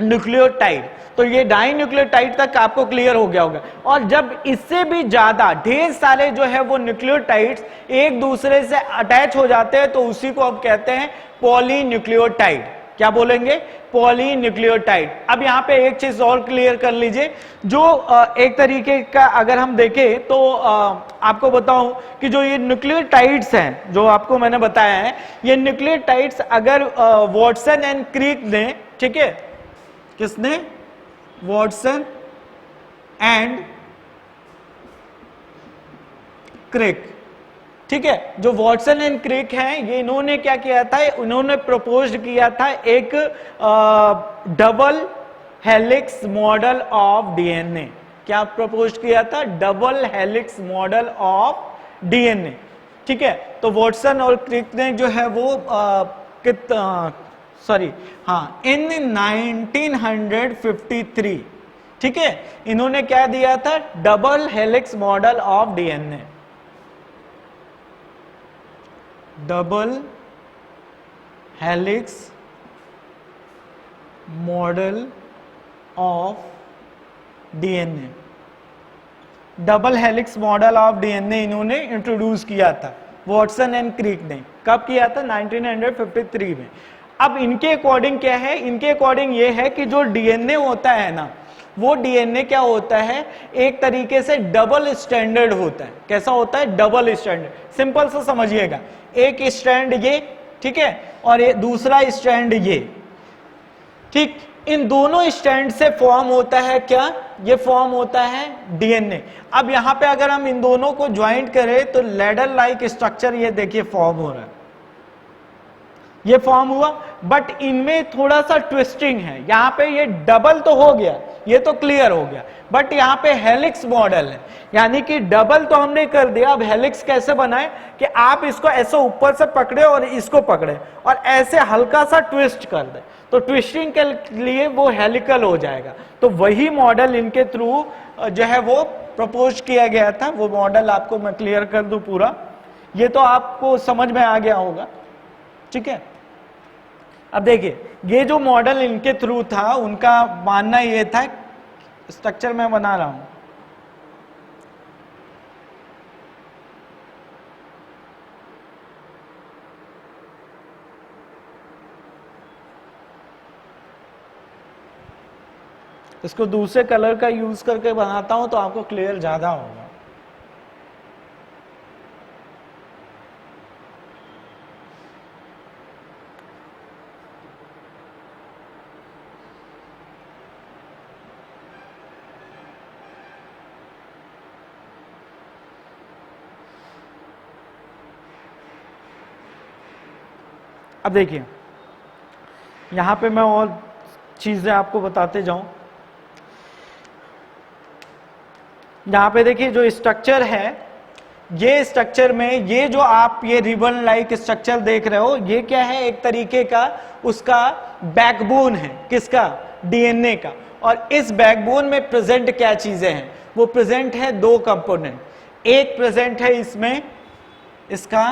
न्यूक्लियोटाइड। तो ये डाई न्यूक्लियोटाइड तक आपको क्लियर हो गया होगा। और जब इससे भी ज्यादा ढेर सारे जो है वो न्यूक्लियोटाइड्स एक दूसरे से अटैच हो जाते हैं तो उसी को अब कहते हैं पॉलीन्यूक्लियोटाइड। क्या बोलेंगे? पॉलीन्यूक्लियोटाइड। अब यहां पे एक चीज और क्लियर कर लीजिए, जो एक तरीके का अगर हम देखें तो आपको बताऊं कि जो ये न्यूक्लियोटाइड्स हैं जो आपको मैंने बताया है, ये न्यूक्लियोटाइड्स अगर वॉटसन एंड क्रिक ने, ठीक है, किसने? वॉटसन एंड क्रिक, ठीक है, जो वॉटसन एंड क्रिक हैं ये इन्होंने क्या किया था? इन्होंने प्रपोज किया था एक double helix model of DNA. क्या प्रपोज किया था? Double helix model of DNA, ठीक है। तो वॉटसन और क्रिक ने जो है वो इन 1953, ठीक है, इन्होंने क्या दिया था? Double helix model of DNA. Double helix model of DNA, double helix model of DNA इन्होंने इंट्रोड्यूस किया था वॉटसन एंड क्रिक ने। कब किया था? 1953 में। अब इनके अकॉर्डिंग क्या है? इनके अकॉर्डिंग ये है कि जो डीएनए होता है ना, वो डीएनए क्या होता है? एक तरीके से डबल स्टैंडर्ड होता है। कैसा होता है? Double standard. सिंपल से समझिएगा, एक स्ट्रैंड ये, ठीक है, और ये दूसरा स्ट्रैंड ये, ठीक, इन दोनों स्ट्रैंड से फॉर्म होता है क्या? ये फॉर्म होता है डीएनए। अब यहां पे अगर हम इन दोनों को ज्वाइंट करें तो लैडर लाइक स्ट्रक्चर ये देखिए फॉर्म हो रहा है, ये फॉर्म हुआ, बट इनमें थोड़ा सा ट्विस्टिंग है। यहां पे ये डबल तो हो गया, ये तो क्लियर हो गया, बट यहां पे हेलिक्स मॉडल है, यानी कि डबल तो हमने कर दिया। अब हेलिक्स कैसे बनाए कि आप इसको ऐसे ऊपर से पकड़े और इसको पकड़े और ऐसे हल्का सा ट्विस्ट कर दे, तो ट्विस्टिंग के लिए वो हेलिकल हो जाएगा। तो वही मॉडल इनके थ्रू जो है वो प्रपोज किया गया था। वो मॉडल आपको मैं क्लियर कर दूं पूरा, ये तो आपको समझ में आ गया होगा, ठीक है। अब देखिए ये जो मॉडल इनके थ्रू था, उनका मानना ये था, स्ट्रक्चर मैं बना रहा हूं, इसको दूसरे कलर का यूज करके बनाता हूं तो आपको क्लियर ज्यादा होगा। अब देखिए यहां पे मैं और चीजें आपको बताते जाऊं। यहां पे देखिए जो स्ट्रक्चर है ये स्ट्रक्चर में ये जो आप ये रिबन लाइक स्ट्रक्चर देख रहे हो, ये क्या है, एक तरीके का उसका बैकबोन है, किसका, डीएनए का। और इस बैकबोन में प्रेजेंट क्या चीजें हैं, वो प्रेजेंट है दो कंपोनेंट, एक प्रेजेंट है इसमें इसका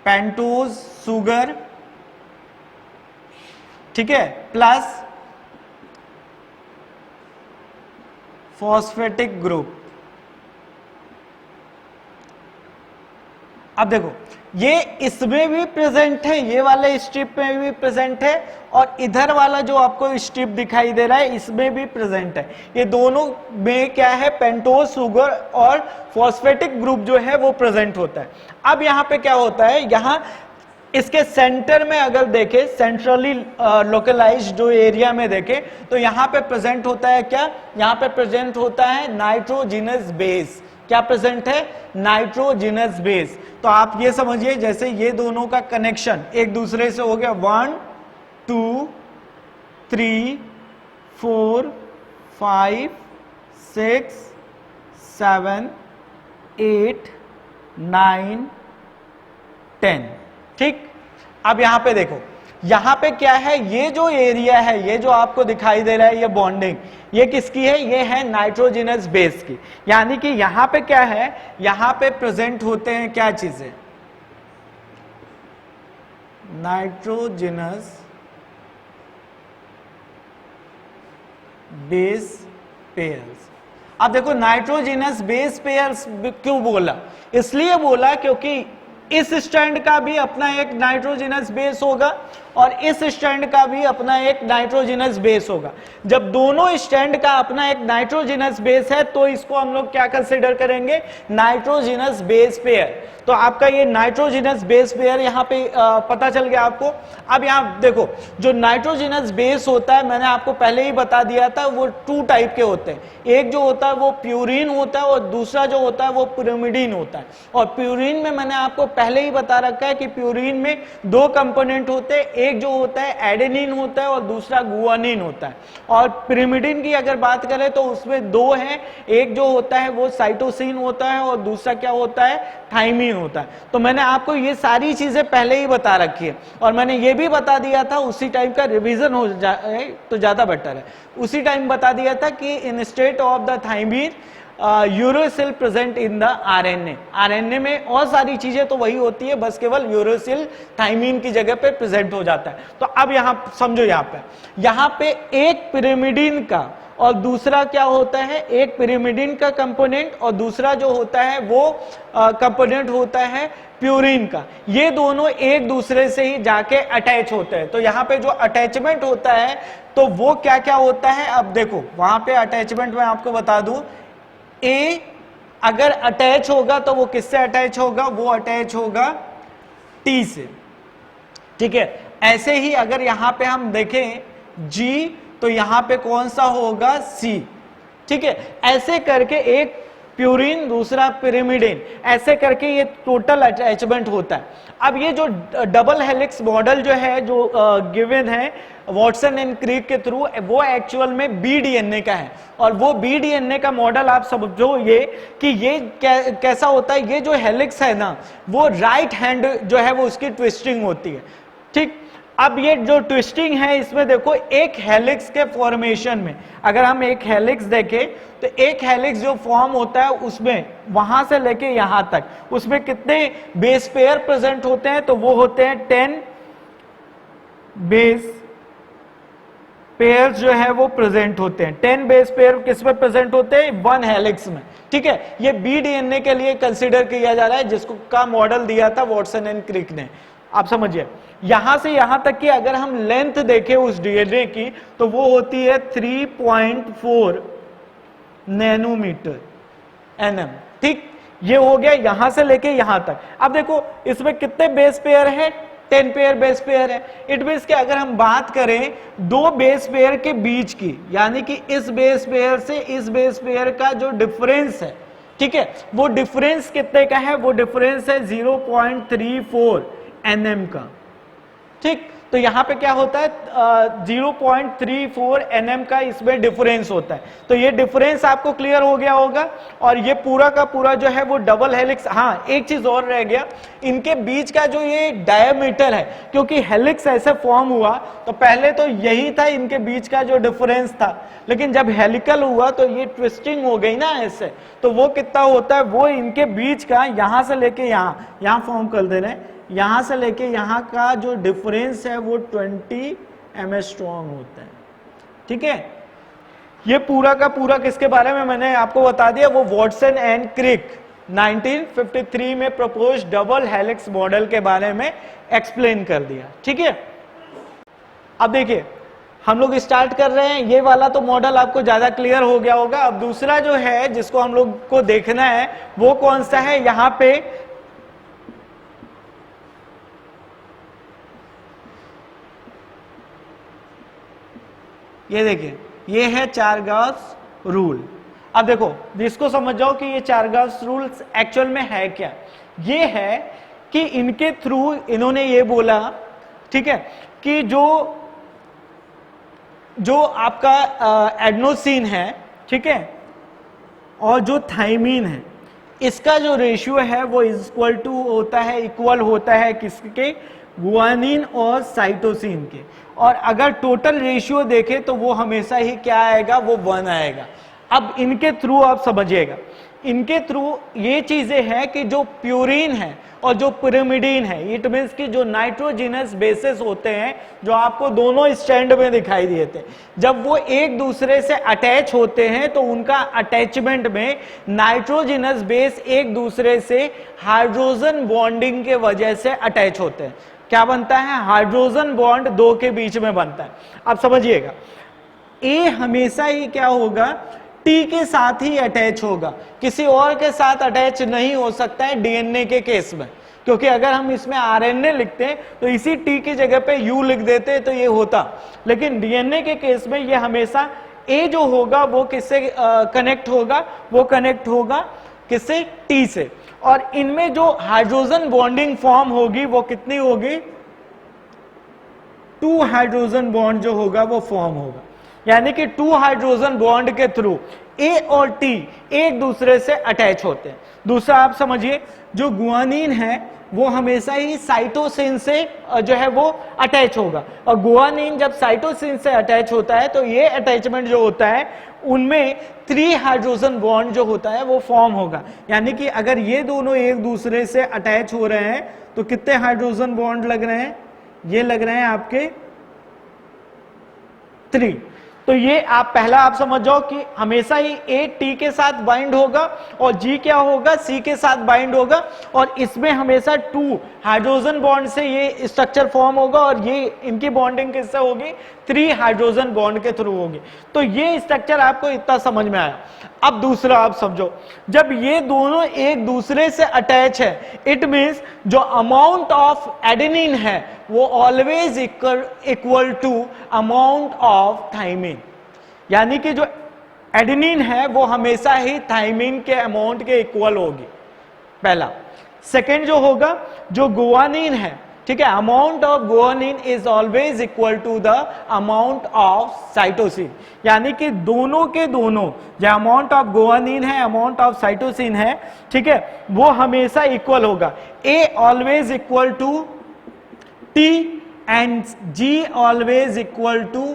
पेंटोज सुगर, ठीक है, प्लस फॉस्फेटिक ग्रुप। अब देखो ये इसमें भी प्रेजेंट है, ये वाले स्ट्रिप में भी प्रेजेंट है, और इधर वाला जो आपको स्ट्रिप दिखाई दे रहा है इसमें भी प्रेजेंट है। ये दोनों में क्या है, पेंटोज सुगर और फॉस्फेटिक ग्रुप जो है वो प्रेजेंट होता है। अब यहां पे क्या होता है, यहां इसके सेंटर में अगर देखें, सेंट्रली लोकलाइज्ड जो एरिया में देखें, तो यहां पे प्रेजेंट होता है क्या, यहां पे प्रेजेंट होता है नाइट्रोजिनस बेस। क्या प्रेजेंट है, नाइट्रोजिनस बेस। तो आप ये समझिए जैसे ये दोनों का कनेक्शन एक दूसरे से हो गया, 1 2 3 4 5 6 7 8 9 10, ठीक। अब यहां पे देखो, यहां पे क्या है, ये जो एरिया है, ये जो आपको दिखाई दे रहा है, ये बॉन्डिंग, ये किसकी है, ये है नाइट्रोजिनस बेस की। यानी कि यहां पे क्या है, यहां पे प्रेजेंट होते हैं क्या चीजें, नाइट्रोजिनस बेस पेयर्स। अब देखो नाइट्रोजिनस बेस पेयर्स क्यों बोला, इसलिए बोला क्योंकि इस स्ट्रैंड का भी अपना एक नाइट्रोजिनस बेस होगा और इस स्ट्रैंड का भी अपना एक नाइट्रोजिनस बेस होगा। जब दोनों स्ट्रैंड का अपना एक नाइट्रोजिनस बेस है तो इसको हम लोग क्या कंसीडर करेंगे, नाइट्रोजिनस बेस पेयर। तो आपका ये नाइट्रोजिनस बेस पेयर यहाँ पे पता चल गया आपको। अब यहाँ देखो जो नाइट्रोजिनस बेस होता है, मैंने आपको पहले ही बता दिया था, वो 2 टाइप के होते हैं। एक जो होता है वो प्यूरिन होता है और दूसरा जो होता है वो pyrimidine होता है। और प्यूरिन में मैंने आपको पहले ही बता रखा है कि प्यूरिन में 2 कंपोनेंट होते हैं, एक जो होता है एडेनिन होता है और दूसरा गुआनिन होता है। और pyrimidine की अगर बात करें तो उसमें 2 हैं, एक जो होता है वो साइटोसिन होता है और दूसरा क्या होता है, थाइमिन होता है। तो मैंने आपको ये सारी चीजें पहले ही बता रखी है और मैंने ये भी बता दिया था, उसी टाइम का रिवीजन हो जाए तो ज्यादा बेटर है। उसी टाइम बता दिया था कि इन state of the thymine uracil present in the RNA. RNA में और सारी चीजें तो वही होती है, बस केवल यूरोसिल थाइमिन की जगह पे प्रेजेंट हो जाता है। तो अब यहां समझो, यहां पे एक pyrimidine का और दूसरा क्या होता है, एक pyrimidine का कंपोनेंट और दूसरा जो होता है वो कंपोनेंट होता है प्यूरिन का। ये दोनों एक दूसरे से ही जाके अटैच होते हैं। तो यहाँ पे जो अटैचमेंट होता है तो वो क्या क्या होता है, अब देखो वहां पे अटैचमेंट मैं आपको बता दूं, ए अगर अटैच होगा तो वो किससे अटैच होगा, वो अटैच होगा टी से, ठीक है। ऐसे ही अगर यहां पे हम देखें जी, तो यहां पे कौन सा होगा, सी, ठीक है। ऐसे करके एक प्यूरिन दूसरा pyrimidine, ऐसे करके ये टोटल अटैचमेंट होता है। अब ये जो डबल हेलिक्स मॉडल जो है, जो गिवन है वॉटसन एंड क्रिक के थ्रू, वो एक्चुअल में बीडीएनए का है। और वो बीडीएनए का मॉडल आप समझो ये कि ये कैसा होता है, ये जो हेलिक्स है ना, वो राइट हैंड जो है वो उसकी ट्विस्टिंग होती है, ठीक। अब ये जो ट्विस्टिंग है इसमें देखो, एक हेलिक्स के फॉर्मेशन में अगर हम एक हेलिक्स देखें तो एक हेलिक्स जो फॉर्म होता है उसमें वहां से लेके यहां तक उसमें कितने बेस पेयर प्रेजेंट होते हैं, तो वो होते हैं 10 बेस पेयर जो है वो प्रेजेंट होते हैं। 10 बेस पेयर किस में प्रेजेंट होते हैं, 1 हेलिक्स में, ठीक है। ये बीडीएनए के लिए कंसीडर किया जा रहा है, जिसको का मॉडल दिया था वॉटसन एंड क्रिक ने। आप समझिए यहां से यहां तक कि अगर हम लेंथ देखें उस डीएनए की तो वो होती है 3.4 नैनोमीटर एनएम, ठीक। ये हो गया यहां से लेके यहां तक। अब देखो इसमें कितने बेस पेयर है, 10 पेयर बेस पेयर है। इट मींस कि अगर हम बात करें 2 बेस पेयर के बीच की, यानी कि इस बेस पेयर से इस बेस पेयर का जो डिफरेंस है, ठीक है, वो डिफरेंस कितने का है, वो डिफरेंस है 0.34 एनएम का, ठीक। तो तो यहाँ पे क्या होता है 0.34 nm का इसमें डिफरेंस होता है। तो ये डिफरेंस आपको क्लियर हो गया होगा। और ये पूरा का पूरा जो है वो डबल हेलिक्स। हाँ, एक चीज और रह गया, इनके बीच का जो ये डायमीटर है, क्योंकि हेलिक्स ऐसे फॉर्म हुआ तो पहले तो यही था इनके बीच का जो डिफरेंस था, लेकिन जब हेलिकल हुआ तो ये ट्विस्टिंग हो गई ना ऐसे, तो वो कितना होता है, वो इनके बीच का यहां से लेके यहां फॉर्म कर दे रहे हैं, यहां से लेके यहां का जो डिफरेंस है वो 20 ms स्ट्रॉन्ग होता है। ठीक है, ये पूरा का पूरा किसके बारे में मैंने आपको बता दिया, वो वॉटसन एंड क्रिक 1953 में प्रपोज डबल हेलिक्स मॉडल के बारे में एक्सप्लेन कर दिया। ठीक है, अब देखिए हम लोग स्टार्ट कर रहे हैं, ये वाला तो मॉडल आपको ज्यादा क्लियर हो गया होगा। अब दूसरा जो है जिसको हम लोग को देखना है वो कौन सा है, यहां पे ये देखिए, ये है चारगास रूल। अब देखो जिसको समझ जाओ कि ये चारगास रूल्स एक्चुअल में है क्या, ये है कि इनके थ्रू इन्होंने ये बोला, ठीक है, कि जो आपका एडेनोसिन है, ठीक है, और जो थाइमीन है, इसका जो रेशियो है वो इक्वल होता है किसके, गुआनिन और साइटोसिन के। और अगर टोटल रेशियो देखें तो वो हमेशा ही क्या आएगा, वो 1 आएगा। अब इनके थ्रू आप समझिएगा, इनके थ्रू ये चीजें हैं कि जो प्यूरिन है और जो पिरिमिडीन है, इट मीन्स कि जो नाइट्रोजिनस बेसेस होते हैं जो आपको दोनों स्टैंड में दिखाई दिए थे, जब वो एक दूसरे से अटैच होते हैं तो उनका अटैचमेंट में नाइट्रोजिनस बेस एक दूसरे से हाइड्रोजन बॉन्डिंग के वजह से अटैच होते हैं। क्या बनता है, हाइड्रोजन बॉन्ड दो के बीच में बनता है। अब समझिएगा, ए हमेशा ही क्या होगा, टी के साथ ही अटैच होगा, किसी और के साथ अटैच नहीं हो सकता है डीएनए के केस में, क्योंकि अगर हम इसमें आरएनए लिखते हैं तो इसी टी की जगह पे यू लिख देते तो ये होता, लेकिन डीएनए के केस में ये हमेशा ए जो होगा वो किससे कनेक्ट होगा, वो कनेक्ट होगा किससे, टी से। और इनमें जो हाइड्रोजन बॉन्डिंग फॉर्म होगी वो कितनी होगी, 2 हाइड्रोजन बॉन्ड जो होगा वो फॉर्म होगा, यानी कि 2 हाइड्रोजन बॉन्ड के थ्रू ए और टी एक दूसरे से अटैच होते हैं। दूसरा आप समझिए, जो गुआनिन है वो हमेशा ही साइटोसिन से जो है वो अटैच होगा, और गुआनिन जब साइटोसिन से अटैच होता है तो ये अटैचमेंट जो होता है उनमें 3 हाइड्रोजन बॉन्ड जो होता है वो फॉर्म होगा। यानी कि अगर ये दोनों एक दूसरे से अटैच हो रहे हैं तो कितने हाइड्रोजन बॉन्ड लग रहे हैं, ये लग रहे हैं आपके 3। तो ये आप पहला आप समझ जाओ कि हमेशा ही ए टी के साथ बाइंड होगा और जी क्या होगा, सी के साथ बाइंड होगा, और इसमें हमेशा 2 हाइड्रोजन बॉन्ड से ये स्ट्रक्चर फॉर्म होगा, और ये इनकी बॉन्डिंग किससे होगी, 3 हाइड्रोजन बॉन्ड के थ्रू होगी। तो ये स्ट्रक्चर आपको इतना समझ में आया। अब दूसरा आप समझो, जब ये दोनों एक दूसरे से अटैच है, इट मीन्स जो अमाउंट ऑफ एडेनिन है वो always equal to amount of thymine, यानी कि जो एडेनिन है वो हमेशा ही थाइमिन के अमाउंट के इक्वल होगी, पहला। सेकेंड जो होगा, जो गुआनिन है, ठीक है, amount of guanine is always equal to the amount of cytosine, यानी कि दोनों के दोनों जो अमाउंट ऑफ गुआनिन है, अमाउंट ऑफ साइटोसिन है, ठीक है, वो हमेशा इक्वल होगा। A always equal to T and G always equal to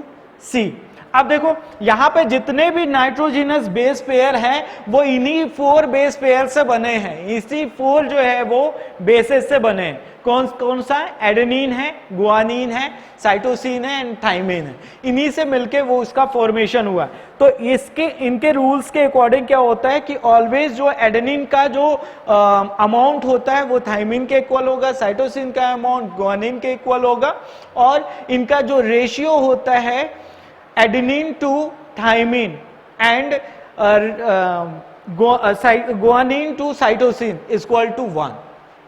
C. अब देखो यहां पे जितने भी नाइट्रोजिनस बेस पेयर हैं वो इन्हीं 4 बेस पेयर से बने हैं, इसी 4 जो है वो बेसेस से बने हैं। कौन कौन सा, एडेनिन है, गुआनिन है, साइटोसिन है एंड थाइमिन है, इन्हीं से मिलके वो उसका फॉर्मेशन हुआ। तो इसके इनके रूल्स के अकॉर्डिंग क्या होता है कि ऑलवेज जो एडेनिन का जो अमाउंट होता है वो थाइमिन के इक्वल होगा, साइटोसिन का अमाउंट गुआनिन के इक्वल होगा, और इनका जो रेशियो होता है adenine to thymine and guanine to cytosine equal to 1।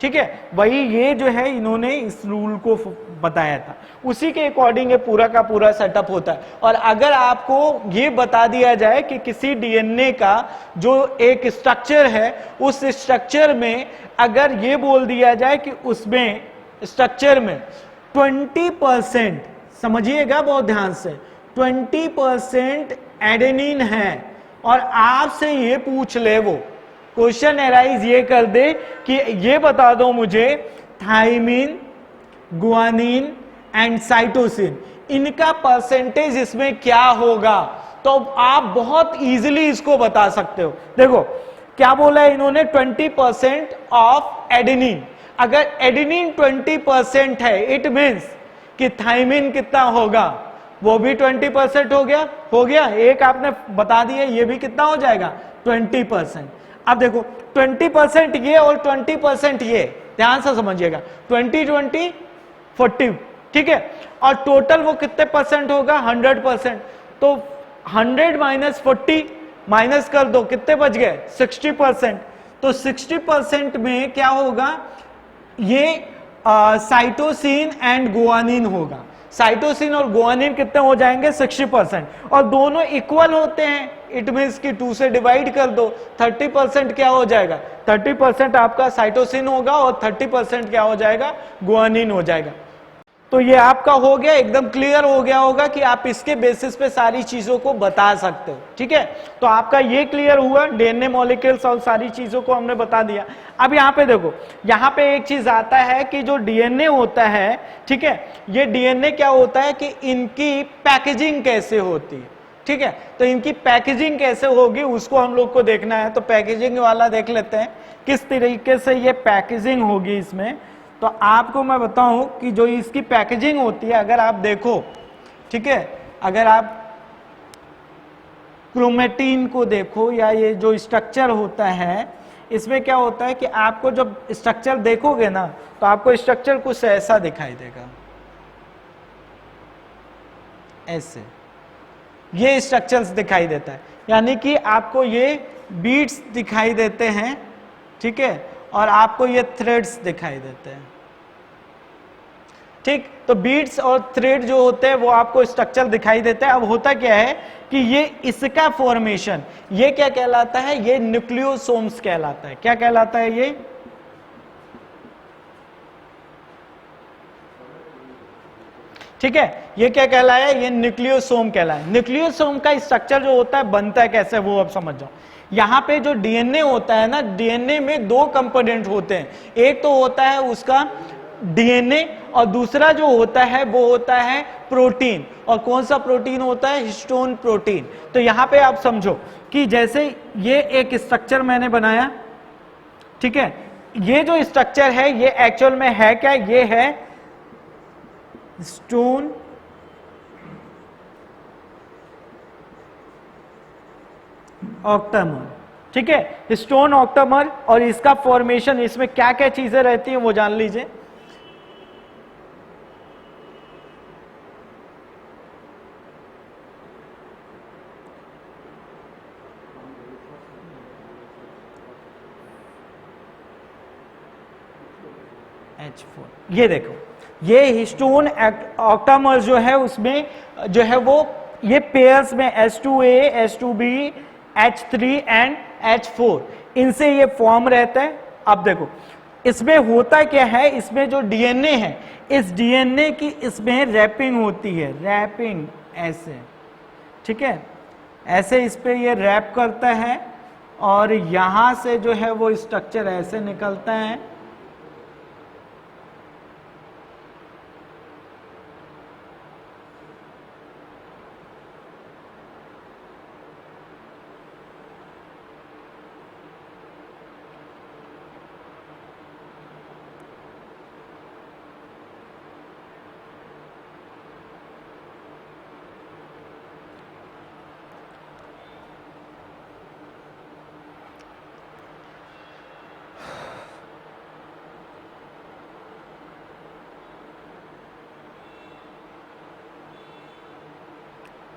ठीक है, वही ये जो है इन्होंने इस रूल को बताया था, उसी के अकॉर्डिंग ये पूरा का पूरा सेटअप होता है। और अगर आपको ये बता दिया जाए कि किसी डीएनए का जो एक स्ट्रक्चर है, उस स्ट्रक्चर में अगर ये बोल दिया जाए कि उसमें स्ट्रक्चर में 20%, समझिएगा बहुत ध्यान से, 20% एडेनिन है और आपसे ये पूछ ले, वो क्वेश्चन एराइज ये कर दे कि ये बता दो मुझे थाइमिन, गुआनिन एंड साइटोसिन, इनका परसेंटेज इसमें क्या होगा, तो आप बहुत इजीली इसको बता सकते हो। देखो क्या बोला है इन्होंने, 20% ऑफ एडेनिन। अगर एडेनिन 20% है, इट मीन्स कि थाइमिन कितना होगा, वो भी 20% हो गया, एक आपने बता दिया, ये भी कितना हो जाएगा 20%। अब देखो 20% ये और 20% ये, ध्यान से समझिएगा, 20 40, ठीक है, और टोटल वो कितने परसेंट होगा 100%। तो 100 माइनस 40 माइनस कर दो, कितने बच गए 60%। तो 60% में क्या होगा, ये साइटोसिन एंड गुआनिन होगा। साइटोसिन और गुआनिन कितने हो जाएंगे 60%, और दोनों इक्वल होते हैं, इट मीन्स कि 2 से डिवाइड कर दो, 30% क्या हो जाएगा, 30% आपका साइटोसिन होगा और 30% क्या हो जाएगा, गुआनिन हो जाएगा। तो ये आपका हो गया, एकदम क्लियर हो गया होगा कि आप इसके बेसिस पे सारी चीजों को बता सकते हो, ठीक है। तो आपका ये क्लियर हुआ, डीएनए मॉलिक्यूल्स और सारी चीजों को हमने बता दिया। अब यहाँ पे देखो, यहाँ पे एक चीज आता है कि जो डीएनए होता है, ठीक है, ये डीएनए क्या होता है कि इनकी पैकेजिंग कैसे होती है, ठीक है। तो इनकी पैकेजिंग कैसे होगी उसको हम लोग को देखना है। तो पैकेजिंग वाला देख लेते हैं किस तरीके से ये पैकेजिंग होगी इसमें। तो आपको मैं बताऊं कि जो इसकी पैकेजिंग होती है, अगर आप देखो, ठीक है, अगर आप क्रोमेटिन को देखो या ये जो स्ट्रक्चर होता है, इसमें क्या होता है कि आपको जब स्ट्रक्चर देखोगे ना, तो आपको स्ट्रक्चर कुछ ऐसा दिखाई देगा, ऐसे ये स्ट्रक्चर्स दिखाई देता है, यानी कि आपको ये बीट्स दिखाई देते हैं, ठीक है, और आपको ये थ्रेड्स दिखाई देते हैं, ठीक। तो बीट्स और थ्रेड जो होते हैं वो आपको स्ट्रक्चर दिखाई देता है। अब होता क्या है कि ये इसका फॉर्मेशन, ये क्या कहलाता है, ये न्यूक्लियोसोम्स कहलाता है। क्या कहलाता है ये, ठीक है, ये क्या कहलाया, ये न्यूक्लियोसोम कहलाया। न्यूक्लियोसोम का स्ट्रक्चर जो होता है बनता है कैसे, वो अब समझ जाओ। यहां पे जो डीएनए होता है ना, डीएनए में 2 कंपोनेंट होते हैं, एक तो होता है उसका डीएनए और दूसरा जो होता है वो होता है प्रोटीन। और कौन सा प्रोटीन होता है, हिस्टोन प्रोटीन। तो यहां पे आप समझो कि जैसे ये एक स्ट्रक्चर मैंने बनाया, ठीक है, ये जो स्ट्रक्चर है ये एक्चुअल में है क्या, ये है हिस्टोन ऑक्टामर, ठीक है, हिस्टोन ऑक्टामर। और इसका फॉर्मेशन, इसमें क्या क्या चीजें रहती हैं वो जान लीजिए। H4, ये देखो, ये हिस्टोन ऑक्टामर जो है उसमें जो है वो ये पेयर्स में H2A, H2B, H3 and H4, इनसे ये फॉर्म रहता है। अब देखो इसमें होता क्या है, इसमें जो डीएनए है, इस डीएनए की इसमें रैपिंग होती है, रैपिंग ऐसे, ठीक है, ऐसे इस पे ये रैप करता है और यहां से जो है वो स्ट्रक्चर ऐसे निकलता है।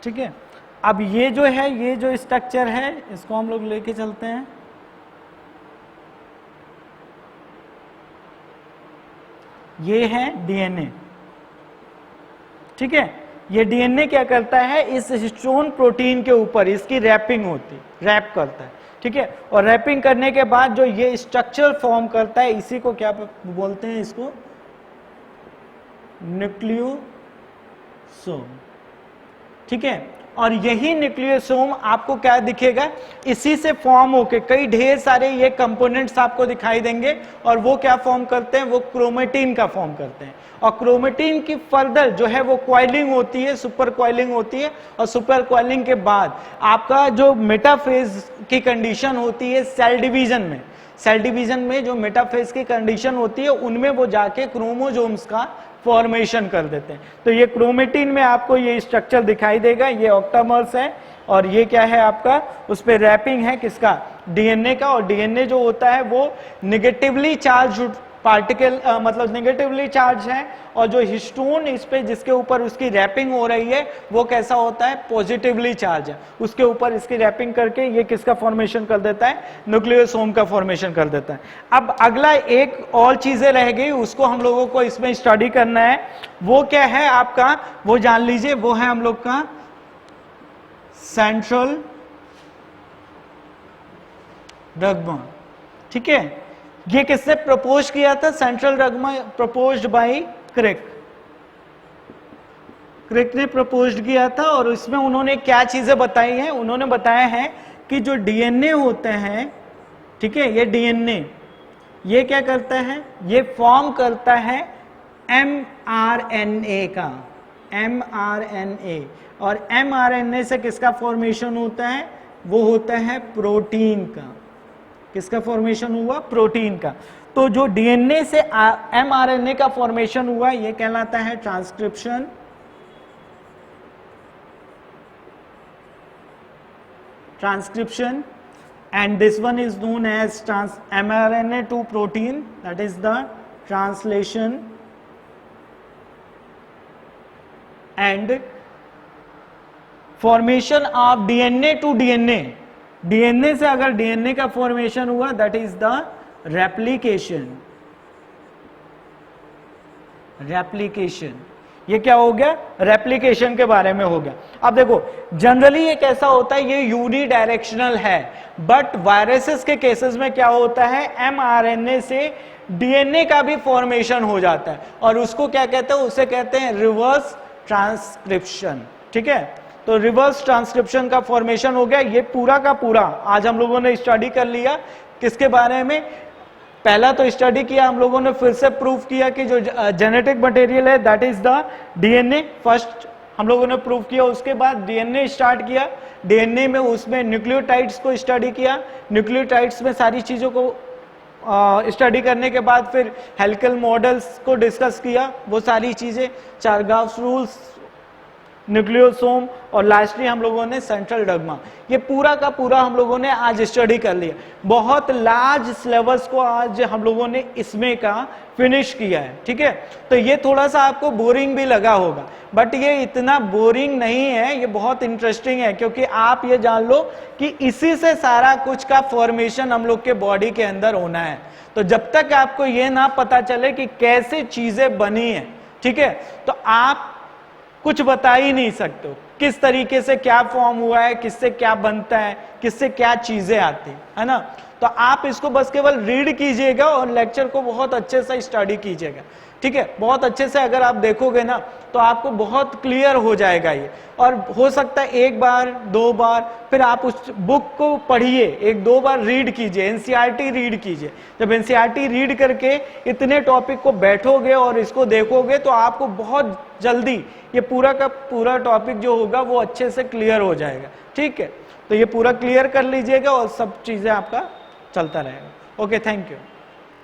ठीक है, अब ये जो है, ये जो स्ट्रक्चर है इसको हम लोग लेके चलते हैं। ये है डीएनए, ठीक है, ये डीएनए क्या करता है, इस हिस्टोन प्रोटीन के ऊपर इसकी रैपिंग होती, रैप करता है, ठीक है, और रैपिंग करने के बाद जो ये स्ट्रक्चर फॉर्म करता है, इसी को क्या बोलते हैं, इसको न्यूक्लियोसोम, ठीक है। और यही न्यूक्लियोसोम आपको क्या दिखेगा, इसी से फॉर्म होके कई ढेर सारे ये कंपोनेंट्स आपको दिखाई देंगे, और वो क्या फॉर्म करते हैं, वो क्रोमेटिन का फॉर्म करते हैं। और क्रोमेटिन की फर्दर जो है वो क्वाइलिंग होती है, सुपर क्वाइलिंग होती है, और सुपर क्वाइलिंग के बाद आपका जो मेटाफेज की कंडीशन होती है सेल डिवीजन में, सेल डिवीजन में जो मेटाफेज की कंडीशन होती है उनमें वो जाके क्रोमोसोम्स का फॉर्मेशन कर देते हैं। तो ये क्रोमेटिन में आपको ये स्ट्रक्चर दिखाई देगा, ये ऑक्टामर्स है, और ये क्या है आपका, उस पे रैपिंग है किसका, डीएनए का। और डीएनए जो होता है वो निगेटिवली चार्ज पार्टिकल, मतलब निगेटिवली चार्ज है, और जो हिस्टोन इस पे जिसके ऊपर उसकी रैपिंग हो रही है वो कैसा होता है, पॉजिटिवली चार्ज है, उसके ऊपर इसकी रैपिंग करके ये किसका फॉर्मेशन कर देता है, न्यूक्लियोसोम का फॉर्मेशन कर देता है। अब अगला एक और चीजें रह गई, उसको हम लोगों को इसमें स्टडी करना है, वो क्या है आपका, वो जान लीजिए, वो है हम लोग का सेंट्रल डगमा, ठीक है। ये किसने प्रपोज किया था, सेंट्रल डगमा प्रपोज्ड बाय क्रिक, क्रिक ने प्रपोज किया था। और इसमें उन्होंने क्या चीजें बताई हैं, उन्होंने बताया है कि जो डीएनए होते हैं, ठीक है, ये डीएनए ये क्या करता है, ये फॉर्म करता है एमआरएनए का, एमआरएनए। और एमआरएनए से किसका फॉर्मेशन होता है, वो होता है प्रोटीन का। किसका फॉर्मेशन हुआ, प्रोटीन का। तो जो डीएनए से एमआरएनए का फॉर्मेशन हुआ ये कहलाता है transcription, transcription, and this one is known as mRNA to protein, that is the translation, and formation of DNA to DNA, DNA से अगर DNA का फॉर्मेशन हुआ that is the replication, replication, ये क्या हो गया, रेप्लिकेशन के बारे में हो गया। अब देखो जनरली ये कैसा होता है, ये यूनिडायरेक्शनल है, बट वायरसेस के केसेस में क्या होता है, एमआरएनए से डीएनए का भी फॉर्मेशन हो जाता है, और उसको क्या कहते हैं, उसे कहते हैं रिवर्स ट्रांसक्रिप्शन, ठीक है। तो रिवर्स ट्रांसक्रिप्शन का फॉर्मेशन हो गया। ये पूरा का पूरा आज हम लोगों ने स्टडी कर लिया, किसके बारे में, पहला तो स्टडी किया हम लोगों ने, फिर से प्रूफ किया कि जो जेनेटिक मटेरियल है that is the DNA, first हम लोगों ने प्रूफ किया। उसके बाद डीएनए स्टार्ट किया, डीएनए में उसमें न्यूक्लियोटाइड्स को स्टडी किया, न्यूक्लियोटाइड्स में सारी चीजों को स्टडी करने के बाद फिर हेलिकल मॉडल्स को डिस्कस किया, वो सारी चीजें, चारगाव्स रूल्स, न्यूक्लियोसोम, और लास्टली हम लोगों ने सेंट्रल डगमा। ये पूरा का पूरा हम लोगों ने आज स्टडी कर लिया। बहुत लार्ज सिलेबस को आज हम लोगों ने इसमें का फिनिश किया है, ठीक है। तो ये थोड़ा सा आपको बोरिंग भी लगा होगा, बट ये इतना बोरिंग नहीं है, ये बहुत इंटरेस्टिंग है, क्योंकि आप ये जान लो कि इसी से सारा कुछ का फॉर्मेशन हम लोग के बॉडी के अंदर होना है। तो जब तक आपको ये ना पता चले कि कैसे चीजें बनी है, ठीक है, तो आप कुछ बता ही नहीं सकते हो किस तरीके से क्या फॉर्म हुआ है, किससे क्या बनता है, किससे क्या चीजें आती है ना। तो आप इसको बस केवल रीड कीजिएगा और लेक्चर को बहुत अच्छे से स्टडी कीजिएगा, ठीक है। बहुत अच्छे से अगर आप देखोगे ना तो आपको बहुत क्लियर हो जाएगा ये। और हो सकता है एक बार दो बार फिर आप उस बुक को पढ़िए, एक दो बार रीड कीजिए, एनसीईआरटी रीड कीजिए। जब एनसीईआरटी रीड करके इतने टॉपिक को बैठोगे और इसको देखोगे तो आपको बहुत जल्दी ये पूरा का पूरा टॉपिक जो होगा वो अच्छे से क्लियर हो जाएगा, ठीक है। तो ये पूरा क्लियर कर लीजिएगा और सब चीजें आपका चलता रहेगा। Okay, thank you.